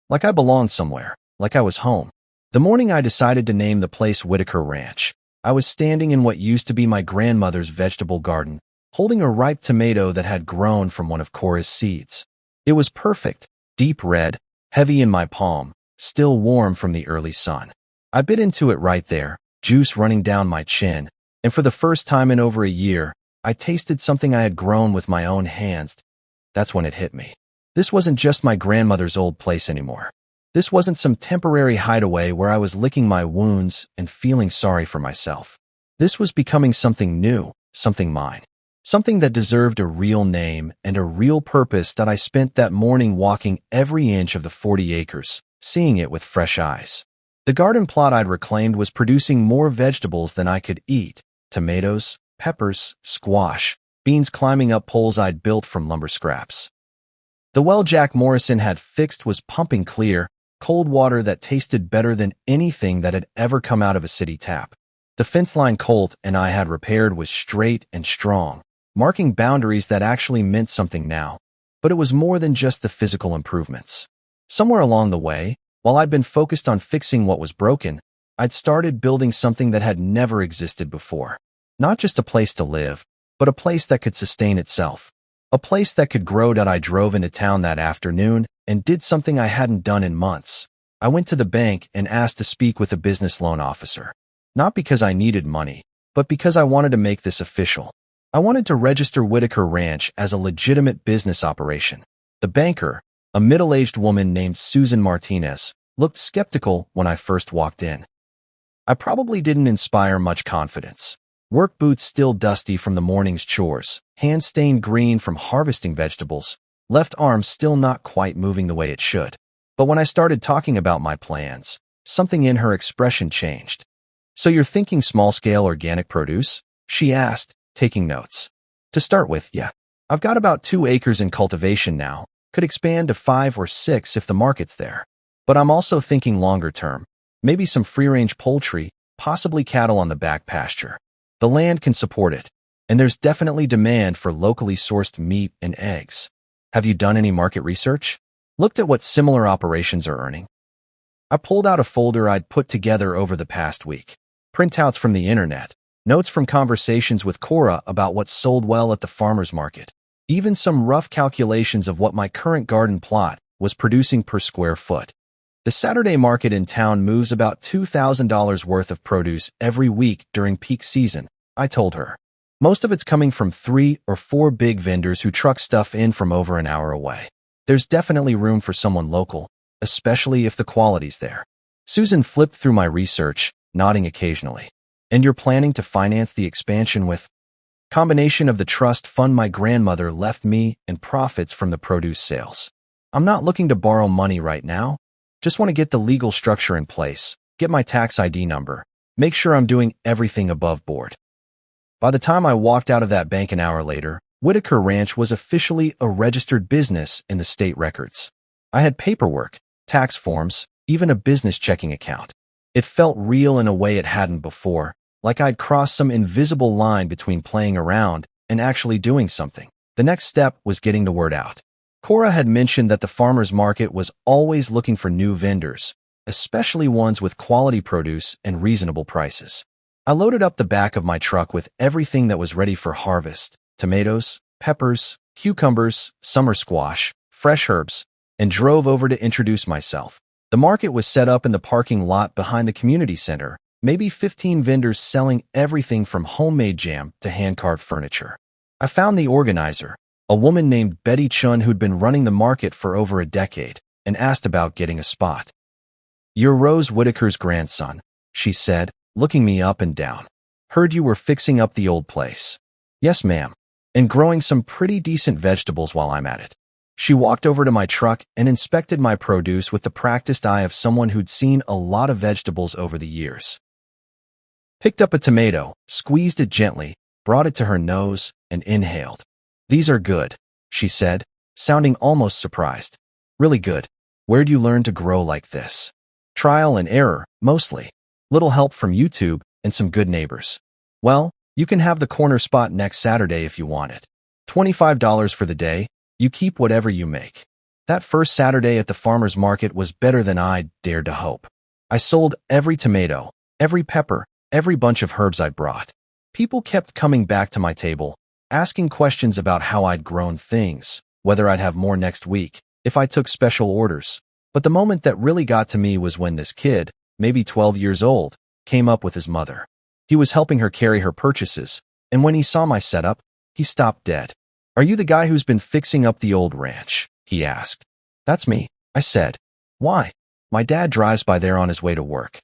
Like I belonged somewhere, like I was home. The morning I decided to name the place Whitaker Ranch, I was standing in what used to be my grandmother's vegetable garden, holding a ripe tomato that had grown from one of Cora's seeds. It was perfect, deep red, heavy in my palm, still warm from the early sun. I bit into it right there, juice running down my chin, and for the first time in over a year, I tasted something I had grown with my own hands. That's when it hit me. This wasn't just my grandmother's old place anymore. This wasn't some temporary hideaway where I was licking my wounds and feeling sorry for myself. This was becoming something new, something mine. Something that deserved a real name and a real purpose that I spent that morning walking every inch of the 40 acres, seeing it with fresh eyes. The garden plot I'd reclaimed was producing more vegetables than I could eat. Tomatoes, peppers, squash, beans climbing up poles I'd built from lumber scraps. The well Jack Morrison had fixed was pumping clear, cold water that tasted better than anything that had ever come out of a city tap. The fence line Colt and I had repaired was straight and strong, marking boundaries that actually meant something now. But it was more than just the physical improvements. Somewhere along the way, while I'd been focused on fixing what was broken, I'd started building something that had never existed before. Not just a place to live, but a place that could sustain itself. A place that could grow. I drove into town that afternoon and did something I hadn't done in months. I went to the bank and asked to speak with a business loan officer. Not because I needed money, but because I wanted to make this official. I wanted to register Whitaker Ranch as a legitimate business operation. The banker, a middle-aged woman named Susan Martinez, looked skeptical when I first walked in. I probably didn't inspire much confidence. Work boots still dusty from the morning's chores, hands stained green from harvesting vegetables, left arm still not quite moving the way it should. But when I started talking about my plans, something in her expression changed. "So you're thinking small-scale organic produce?" she asked, taking notes. "To start with, yeah. I've got about 2 acres in cultivation now. Could expand to 5 or 6 if the market's there. But I'm also thinking longer term. Maybe some free-range poultry, possibly cattle on the back pasture. The land can support it, and there's definitely demand for locally sourced meat and eggs. Have you done any market research? Looked at what similar operations are earning?" I pulled out a folder I'd put together over the past week. Printouts from the internet, notes from conversations with Cora about what sold well at the farmer's market, even some rough calculations of what my current garden plot was producing per square foot. The Saturday market in town moves about $2,000 worth of produce every week during peak season, I told her. Most of it's coming from 3 or 4 big vendors who truck stuff in from over an hour away. There's definitely room for someone local, especially if the quality's there. Susan flipped through my research, nodding occasionally. "And you're planning to finance the expansion with?" "Combination of the trust fund my grandmother left me and profits from the produce sales. I'm not looking to borrow money right now. Just want to get the legal structure in place, get my tax ID number, make sure I'm doing everything above board." By the time I walked out of that bank an hour later, Whitaker Ranch was officially a registered business in the state records. I had paperwork, tax forms, even a business checking account. It felt real in a way it hadn't before, like I'd crossed some invisible line between playing around and actually doing something. The next step was getting the word out. Cora had mentioned that the farmer's market was always looking for new vendors, especially ones with quality produce and reasonable prices. I loaded up the back of my truck with everything that was ready for harvest: tomatoes, peppers, cucumbers, summer squash, fresh herbs, and drove over to introduce myself. The market was set up in the parking lot behind the community center, maybe 15 vendors selling everything from homemade jam to hand-carved furniture. I found the organizer, a woman named Betty Chun who'd been running the market for over a decade, and asked about getting a spot. "You're Rose Whitaker's grandson," she said, looking me up and down. "Heard you were fixing up the old place." "Yes, ma'am. And growing some pretty decent vegetables while I'm at it." She walked over to my truck and inspected my produce with the practiced eye of someone who'd seen a lot of vegetables over the years. Picked up a tomato, squeezed it gently, brought it to her nose, and inhaled. "These are good," she said, sounding almost surprised. "Really good. Where'd you learn to grow like this?" "Trial and error, mostly. Little help from YouTube and some good neighbors." "Well, you can have the corner spot next Saturday if you want it. $25 for the day. You keep whatever you make." That first Saturday at the farmer's market was better than I'd dared to hope. I sold every tomato, every pepper, every bunch of herbs I'd brought. People kept coming back to my table, asking questions about how I'd grown things, whether I'd have more next week, if I took special orders. But the moment that really got to me was when this kid, maybe 12 years old, came up with his mother. He was helping her carry her purchases, and when he saw my setup, he stopped dead. "Are you the guy who's been fixing up the old ranch?" he asked. "That's me," I said. "Why?" "My dad drives by there on his way to work.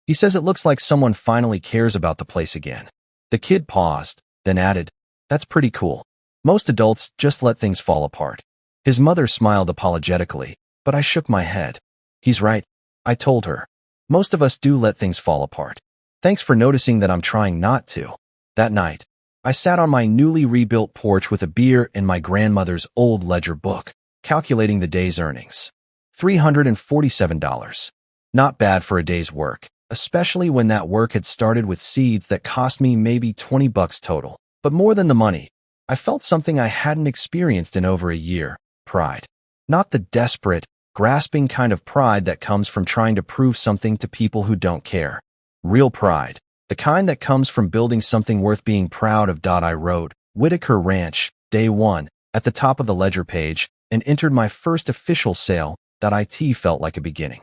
He says it looks like someone finally cares about the place again." The kid paused, then added, "That's pretty cool. Most adults just let things fall apart." His mother smiled apologetically, but I shook my head. "He's right," I told her. "Most of us do let things fall apart. Thanks for noticing that I'm trying not to." That night, I sat on my newly rebuilt porch with a beer and my grandmother's old ledger book, calculating the day's earnings. $347. Not bad for a day's work, especially when that work had started with seeds that cost me maybe $20 total. But more than the money, I felt something I hadn't experienced in over a year: pride. Not the desperate, grasping kind of pride that comes from trying to prove something to people who don't care. Real pride, the kind that comes from building something worth being proud of. I wrote Whitaker Ranch, Day 1, at the top of the ledger page, and entered my first official sale. It felt like a beginning.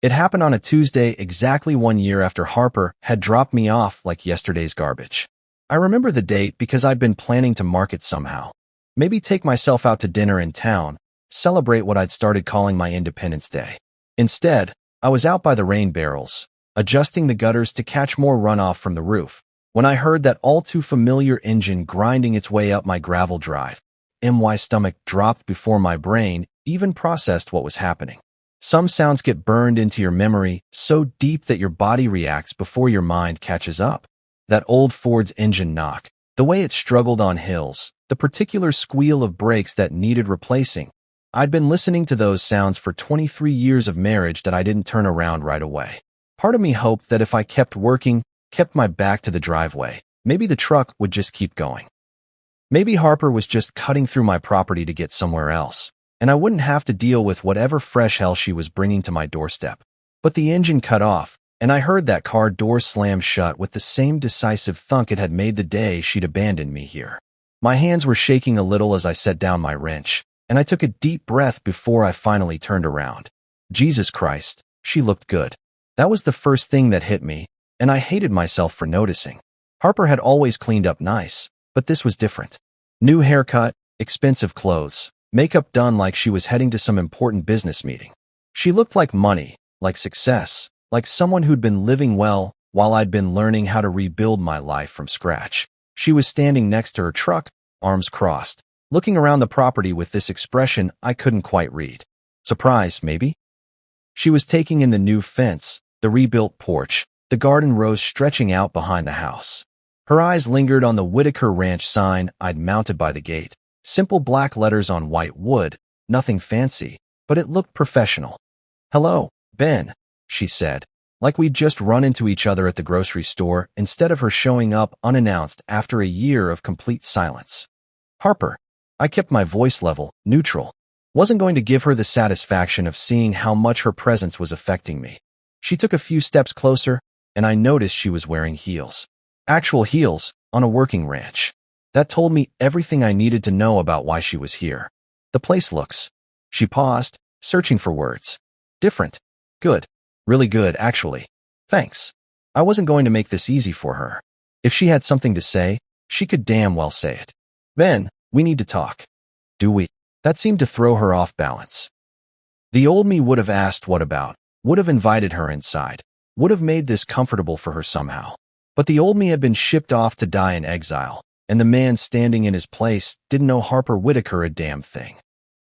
It happened on a Tuesday exactly 1 year after Harper had dropped me off like yesterday's garbage. I remember the date because I'd been planning to mark it somehow. Maybe take myself out to dinner in town, celebrate what I'd started calling my Independence Day. Instead, I was out by the rain barrels, adjusting the gutters to catch more runoff from the roof, when I heard that all-too-familiar engine grinding its way up my gravel drive. My stomach dropped before my brain even processed what was happening. Some sounds get burned into your memory so deep that your body reacts before your mind catches up. That old Ford's engine knock, the way it struggled on hills, the particular squeal of brakes that needed replacing. I'd been listening to those sounds for 23 years of marriage that I didn't turn around right away. Part of me hoped that if I kept working, kept my back to the driveway, maybe the truck would just keep going. Maybe Harper was just cutting through my property to get somewhere else, and I wouldn't have to deal with whatever fresh hell she was bringing to my doorstep. But the engine cut off, and I heard that car door slam shut with the same decisive thunk it had made the day she'd abandoned me here. My hands were shaking a little as I set down my wrench, and I took a deep breath before I finally turned around. Jesus Christ, she looked good. That was the first thing that hit me, and I hated myself for noticing. Harper had always cleaned up nice, but this was different. New haircut, expensive clothes, makeup done like she was heading to some important business meeting. She looked like money, like success, like someone who'd been living well while I'd been learning how to rebuild my life from scratch. She was standing next to her truck, arms crossed, looking around the property with this expression I couldn't quite read. Surprise, maybe? She was taking in the new fence, the rebuilt porch, the garden rows stretching out behind the house. Her eyes lingered on the Whitaker Ranch sign I'd mounted by the gate. Simple black letters on white wood, nothing fancy, but it looked professional. "Hello, Ben," she said, like we'd just run into each other at the grocery store instead of her showing up unannounced after a year of complete silence. "Harper." I kept my voice level, neutral. Wasn't going to give her the satisfaction of seeing how much her presence was affecting me. She took a few steps closer, and I noticed she was wearing heels. Actual heels, on a working ranch. That told me everything I needed to know about why she was here. "The place looks." She paused, searching for words. "Different. Good. Really good, actually. Thanks." I wasn't going to make this easy for her. If she had something to say, she could damn well say it. "Ben, we need to talk." "Do we?" That seemed to throw her off balance. The old me would have asked what about, would have invited her inside, would have made this comfortable for her somehow. But the old me had been shipped off to die in exile, and the man standing in his place didn't know Harper Whitaker a damn thing.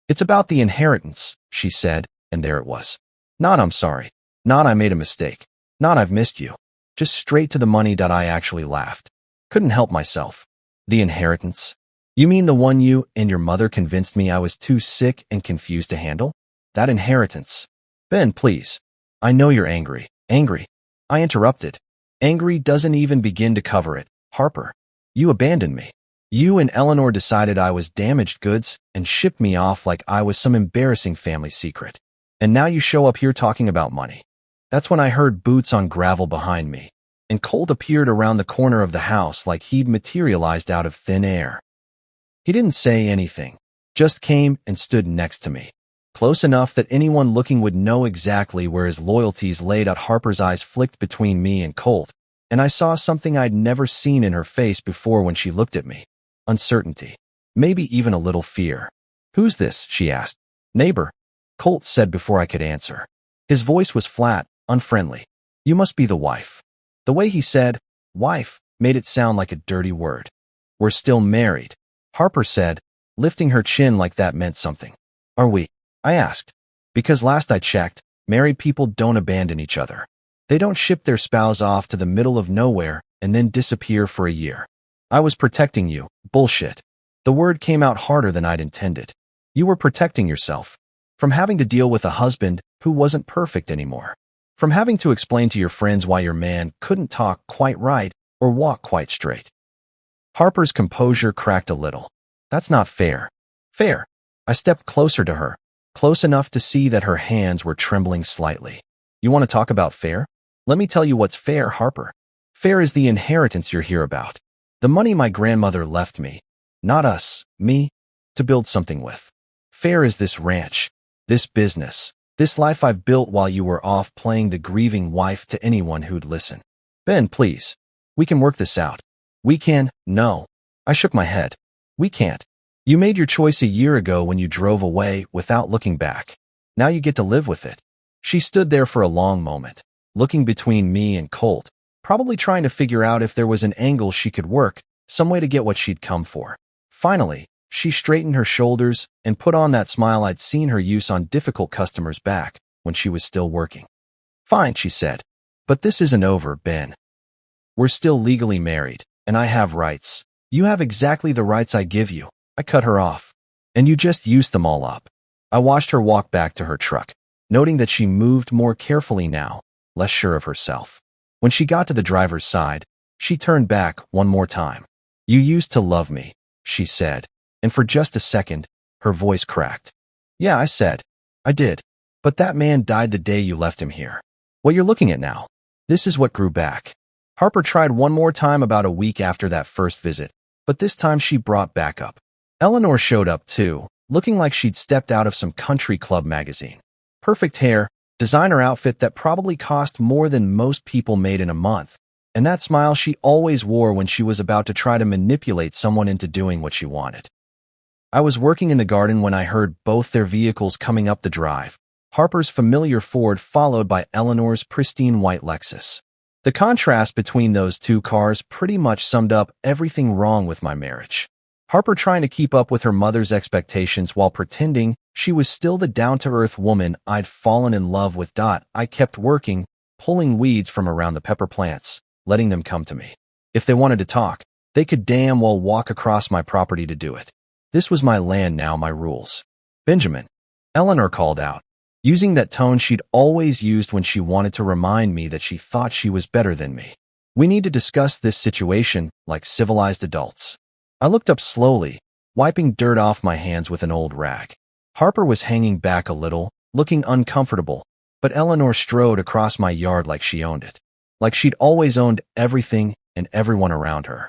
"It's about the inheritance," she said, and there it was. Not "I'm sorry," not "I made a mistake," not "I've missed you." Just straight to the money. I actually laughed. Couldn't help myself. "The inheritance? You mean the one you and your mother convinced me I was too sick and confused to handle? That inheritance?" "Ben, please. I know you're angry." "Angry?" I interrupted. "Angry doesn't even begin to cover it, Harper. You abandoned me. You and Eleanor decided I was damaged goods and shipped me off like I was some embarrassing family secret. And now you show up here talking about money." That's when I heard boots on gravel behind me, and Colt appeared around the corner of the house like he'd materialized out of thin air. He didn't say anything, just came and stood next to me, close enough that anyone looking would know exactly where his loyalties laid out. Harper's eyes flicked between me and Colt, and I saw something I'd never seen in her face before when she looked at me. Uncertainty. Maybe even a little fear. "Who's this?" she asked. "Neighbor," Colt said before I could answer. His voice was flat, unfriendly. "You must be the wife." The way he said, "wife," made it sound like a dirty word. "We're still married," Harper said, lifting her chin like that meant something. "Are we?" I asked. "Because last I checked, married people don't abandon each other. They don't ship their spouse off to the middle of nowhere and then disappear for a year." "I was protecting you." "Bullshit." The word came out harder than I'd intended. "You were protecting yourself. From having to deal with a husband who wasn't perfect anymore. From having to explain to your friends why your man couldn't talk quite right or walk quite straight." Harper's composure cracked a little. "That's not fair." "Fair." I stepped closer to her, close enough to see that her hands were trembling slightly. "You want to talk about fair? Let me tell you what's fair, Harper. Fair is the inheritance you're here about. The money my grandmother left me. Not us, me, to build something with. Fair is this ranch, this business, this life I've built while you were off playing the grieving wife to anyone who'd listen." "Ben, please. We can work this out." We can, no. I shook my head. We can't. You made your choice a year ago when you drove away without looking back. Now you get to live with it. She stood there for a long moment, looking between me and Colt, probably trying to figure out if there was an angle she could work, some way to get what she'd come for. Finally, she straightened her shoulders and put on that smile I'd seen her use on difficult customers back when she was still working. Fine, she said. But this isn't over, Ben. We're still legally married, and I have rights. You have exactly the rights I give you. I cut her off. And you just used them all up. I watched her walk back to her truck, noting that she moved more carefully now, less sure of herself. When she got to the driver's side, she turned back one more time. You used to love me, she said, and for just a second, her voice cracked. Yeah, I said. I did. But that man died the day you left him here. What you're looking at now, this is what grew back. Harper tried one more time about a week after that first visit, but this time she brought back up. Eleanor showed up too, looking like she'd stepped out of some country club magazine. Perfect hair, designer outfit that probably cost more than most people made in a month, and that smile she always wore when she was about to try to manipulate someone into doing what she wanted. I was working in the garden when I heard both their vehicles coming up the drive, Harper's familiar Ford followed by Eleanor's pristine white Lexus. The contrast between those two cars pretty much summed up everything wrong with my marriage. Harper trying to keep up with her mother's expectations while pretending she was still the down-to-earth woman I'd fallen in love with. I kept working, pulling weeds from around the pepper plants, letting them come to me. If they wanted to talk, they could damn well walk across my property to do it. This was my land now, my rules. Benjamin, Eleanor called out, using that tone she'd always used when she wanted to remind me that she thought she was better than me. We need to discuss this situation like civilized adults. I looked up slowly, wiping dirt off my hands with an old rag. Harper was hanging back a little, looking uncomfortable, but Eleanor strode across my yard like she owned it, like she'd always owned everything and everyone around her.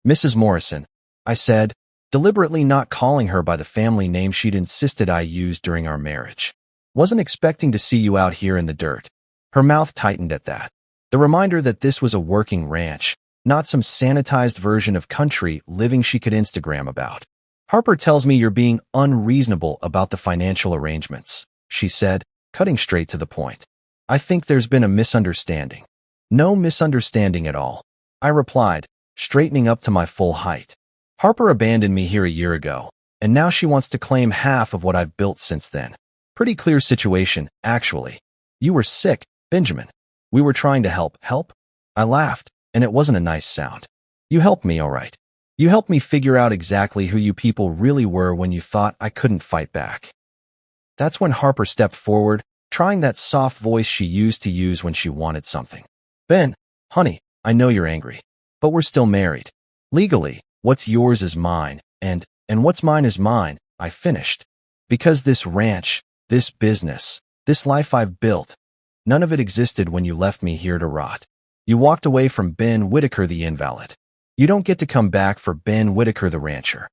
Mrs. Morrison, I said, deliberately not calling her by the family name she'd insisted I use during our marriage. Wasn't expecting to see you out here in the dirt. Her mouth tightened at that. The reminder that this was a working ranch, not some sanitized version of country living she could Instagram about. Harper tells me you're being unreasonable about the financial arrangements, she said, cutting straight to the point. I think there's been a misunderstanding. No misunderstanding at all, I replied, straightening up to my full height. Harper abandoned me here a year ago, and now she wants to claim half of what I've built since then. Pretty clear situation, actually. You were sick, Benjamin. We were trying to help. Help? I laughed, and it wasn't a nice sound. You helped me, all right. You helped me figure out exactly who you people really were when you thought I couldn't fight back. That's when Harper stepped forward, trying that soft voice she used to use when she wanted something. Ben, honey, I know you're angry, but we're still married. Legally, what's yours is mine, and what's mine is mine, I finished. Because this ranch, this business, this life I've built, none of it existed when you left me here to rot. You walked away from Ben Whitaker the invalid. You don't get to come back for Ben Whitaker the rancher.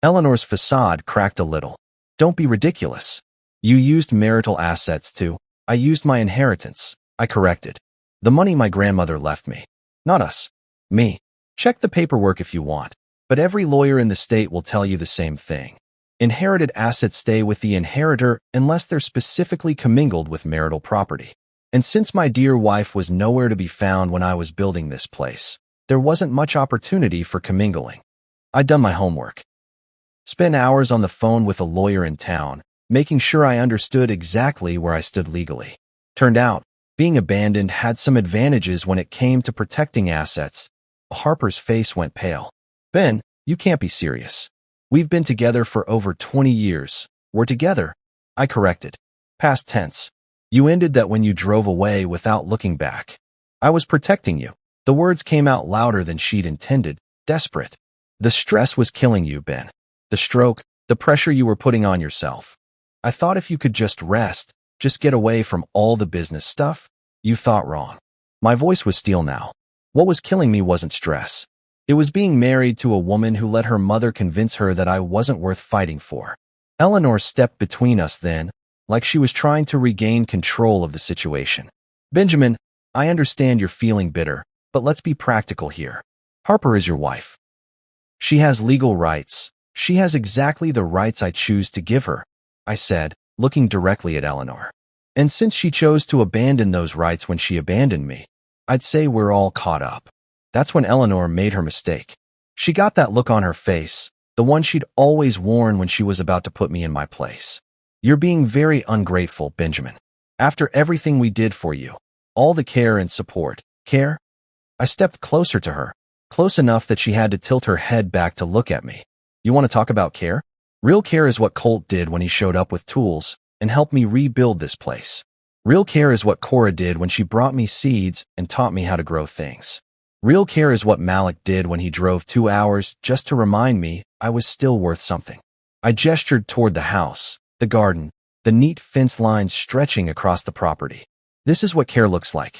Eleanor's facade cracked a little. Don't be ridiculous. You used marital assets too. I used my inheritance. I corrected. The money my grandmother left me. Not us. Me. Check the paperwork if you want, but every lawyer in the state will tell you the same thing. Inherited assets stay with the inheritor unless they're specifically commingled with marital property. And since my dear wife was nowhere to be found when I was building this place, there wasn't much opportunity for commingling. I'd done my homework. Spent hours on the phone with a lawyer in town, making sure I understood exactly where I stood legally. Turned out, being abandoned had some advantages when it came to protecting assets. Harper's face went pale. Ben, you can't be serious. We've been together for over 20 years. We're together. I corrected. Past tense. You ended that when you drove away without looking back. I was protecting you. The words came out louder than she'd intended, desperate. The stress was killing you, Ben. The stroke, the pressure you were putting on yourself. I thought if you could just rest, just get away from all the business stuff, you thought wrong. My voice was steel now. What was killing me wasn't stress. It was being married to a woman who let her mother convince her that I wasn't worth fighting for. Eleanor stepped between us then, like she was trying to regain control of the situation. Benjamin, I understand you're feeling bitter, but let's be practical here. Harper is your wife. She has legal rights. She has exactly the rights I choose to give her, I said, looking directly at Eleanor. And since she chose to abandon those rights when she abandoned me, I'd say we're all caught up. That's when Eleanor made her mistake. She got that look on her face, the one she'd always worn when she was about to put me in my place. You're being very ungrateful, Benjamin. After everything we did for you, all the care and support. Care? I stepped closer to her, close enough that she had to tilt her head back to look at me. You want to talk about care? Real care is what Colt did when he showed up with tools and helped me rebuild this place. Real care is what Cora did when she brought me seeds and taught me how to grow things. Real care is what Malik did when he drove 2 hours just to remind me I was still worth something. I gestured toward the house, the garden, the neat fence lines stretching across the property. This is what care looks like.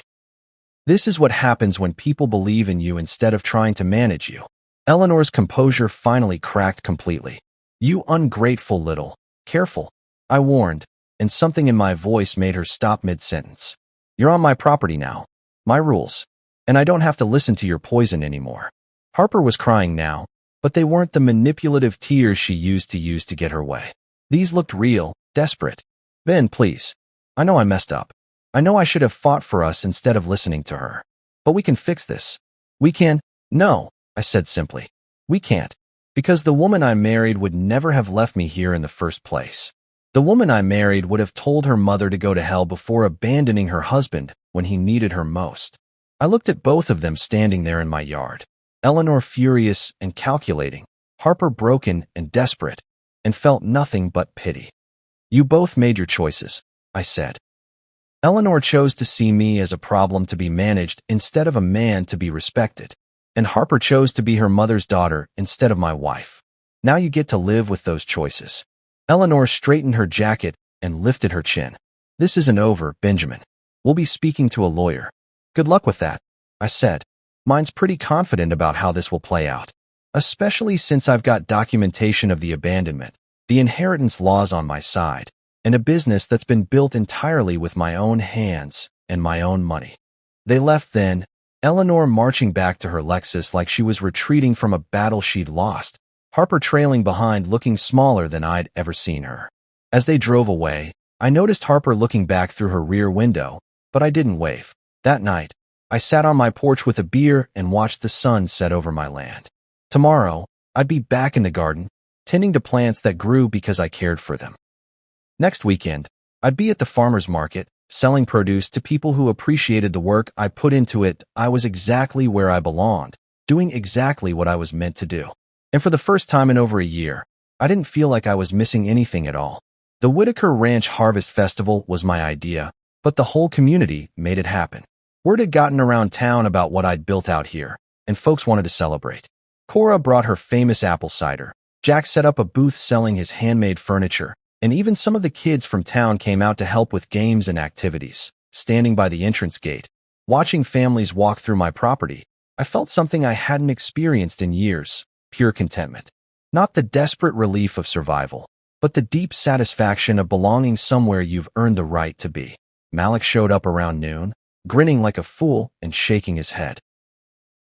This is what happens when people believe in you instead of trying to manage you. Eleanor's composure finally cracked completely. You ungrateful little. Careful, I warned, and something in my voice made her stop mid-sentence. You're on my property now. My rules. And I don't have to listen to your poison anymore. Harper was crying now, but they weren't the manipulative tears she used to get her way. These looked real, desperate. Ben, please. I know I messed up. I know I should have fought for us instead of listening to her. But we can fix this. We can. No, I said simply. We can't. Because the woman I married would never have left me here in the first place. The woman I married would have told her mother to go to hell before abandoning her husband when he needed her most. I looked at both of them standing there in my yard. Eleanor furious and calculating, Harper broken and desperate, and felt nothing but pity. You both made your choices, I said. Eleanor chose to see me as a problem to be managed instead of a man to be respected, and Harper chose to be her mother's daughter instead of my wife. Now you get to live with those choices. Eleanor straightened her jacket and lifted her chin. This isn't over, Benjamin. We'll be speaking to a lawyer. Good luck with that, I said. Mine's pretty confident about how this will play out, especially since I've got documentation of the abandonment, the inheritance laws on my side, and a business that's been built entirely with my own hands and my own money. They left then, Eleanor marching back to her Lexus like she was retreating from a battle she'd lost, Harper trailing behind looking smaller than I'd ever seen her. As they drove away, I noticed Harper looking back through her rear window, but I didn't wave. That night, I sat on my porch with a beer and watched the sun set over my land. Tomorrow, I'd be back in the garden, tending to plants that grew because I cared for them. Next weekend, I'd be at the farmer's market, selling produce to people who appreciated the work I put into it. I was exactly where I belonged, doing exactly what I was meant to do. And for the first time in over a year, I didn't feel like I was missing anything at all. The Whitaker Ranch Harvest Festival was my idea, but the whole community made it happen. Word had gotten around town about what I'd built out here, and folks wanted to celebrate. Cora brought her famous apple cider. Jack set up a booth selling his handmade furniture, and even some of the kids from town came out to help with games and activities. Standing by the entrance gate, watching families walk through my property, I felt something I hadn't experienced in years, pure contentment. Not the desperate relief of survival, but the deep satisfaction of belonging somewhere you've earned the right to be. Malik showed up around noon, grinning like a fool and shaking his head.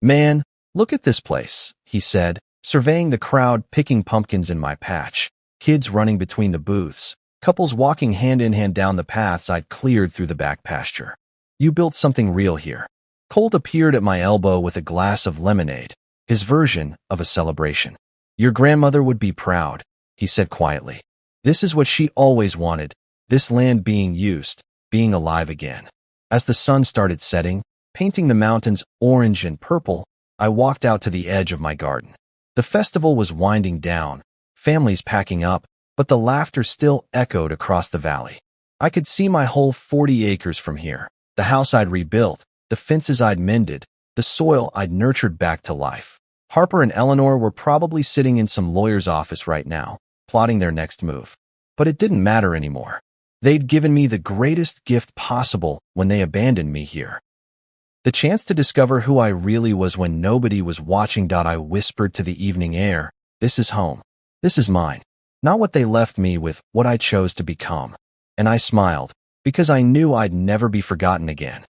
Man, look at this place, he said, surveying the crowd picking pumpkins in my patch, kids running between the booths, couples walking hand in hand down the paths I'd cleared through the back pasture. You built something real here. Colt appeared at my elbow with a glass of lemonade, his version of a celebration. Your grandmother would be proud, he said quietly. This is what she always wanted, this land being used, being alive again. As the sun started setting, painting the mountains orange and purple, I walked out to the edge of my garden. The festival was winding down, families packing up, but the laughter still echoed across the valley. I could see my whole 40 acres from here, the house I'd rebuilt, the fences I'd mended, the soil I'd nurtured back to life. Harper and Eleanor were probably sitting in some lawyer's office right now, plotting their next move. But it didn't matter anymore. They'd given me the greatest gift possible when they abandoned me here. The chance to discover who I really was when nobody was watching. I whispered to the evening air, this is home. This is mine. Not what they left me with, what I chose to become. And I smiled, because I knew I'd never be forgotten again.